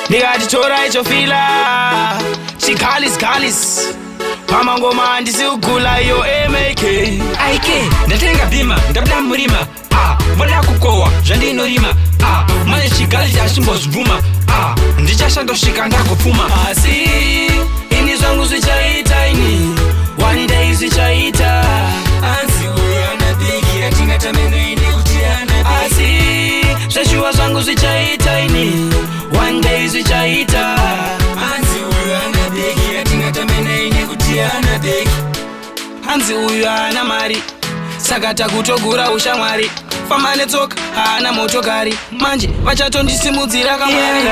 ndikati tora ichofila chigali's pamangoma handisi kugula iyo MAK aike ndatenga bhima ndabda murima voda kukohwa zvandinorima mane chigali chasimbozvibvuma ndichashandosvika ndagopfuma asi ini zvangu zvichaita ini one day zvichaita hanzi uyo ana bhegi atingatamenoende kuti ana asi zveshuwa zvangu zvichaita ini one day zvichaita hanzi uyo ana bhegi atingatamenoende kuti ana bhegi hanzi uyu haana mari saka takutogura ushamwari famba netsoka haana motokari manje vachatondisimudzira kamwari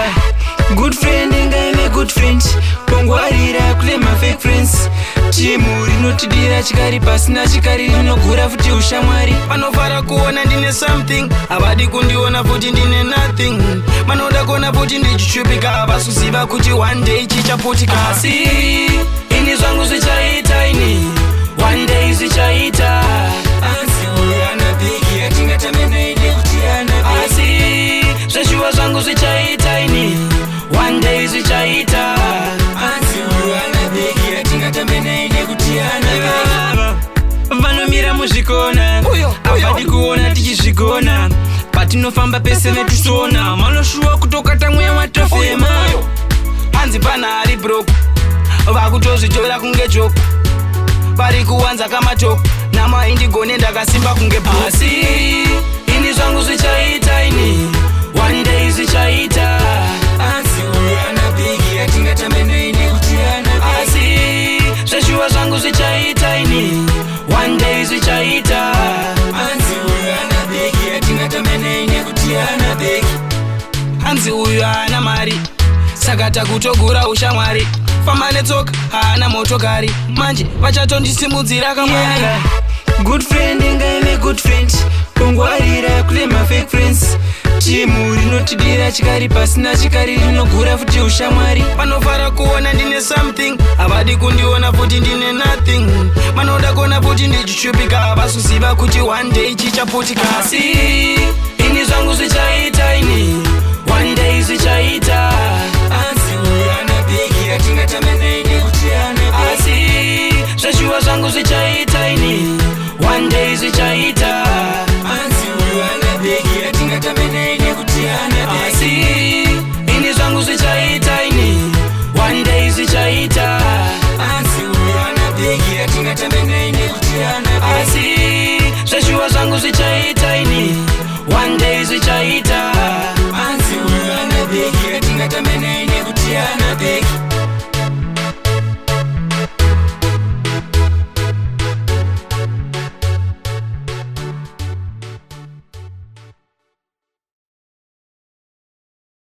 good friend ngaime good friend pongwarira kune mafake friends timu rinotidira chikari pasina chikari rinogura futi ushamwari vanofara kuona ndine something havadi kundiona futi ndine nothing vanoda kuona futi ndichishupika havasuziva kuti one day chichaputika asi ini zvangu zvichaita ini one day zvichaita hanzi uyo ana bhegi atingatamenoende kuti ana asi zveshuwa zvangu zvichaita ini one day zvichaita hanzi uyo ana bhegi atingatamenoende kuti ana vanomira muzvikona havadi kuona tichizvigona patinofamba pese vetisona manoshuwa kutokata mweya matofema hanzi panhari broko vakutozvitora kunge joko vari kuwanza kamatoko namaindigone ndakasimba kunge basi ini zvangu zvichaita ini one day zvichaita hanzi uyo ana bhegi atingatamenoende kuti ana asi zveshuwa zvangu zvichaita ini one day zvichaita hanzi uyo ana bhegi atingatamenoende kuti ana bhegi hanzi uyu haana mari saka takutogura ushamwari famba netsoka haana motokari manje vachatondisimudzira kamwari good friend ngaime good friend pongwarira kune mafake friends timu rinotidira chikari pasina chikari rinogura futi ushamwari vanofara kuona ndine something havadi kundiona futi ndine nothing vanoda kuona futi ndichishupika havasuziva kuti one day chichaputika asi ini zvangu zvichaita ini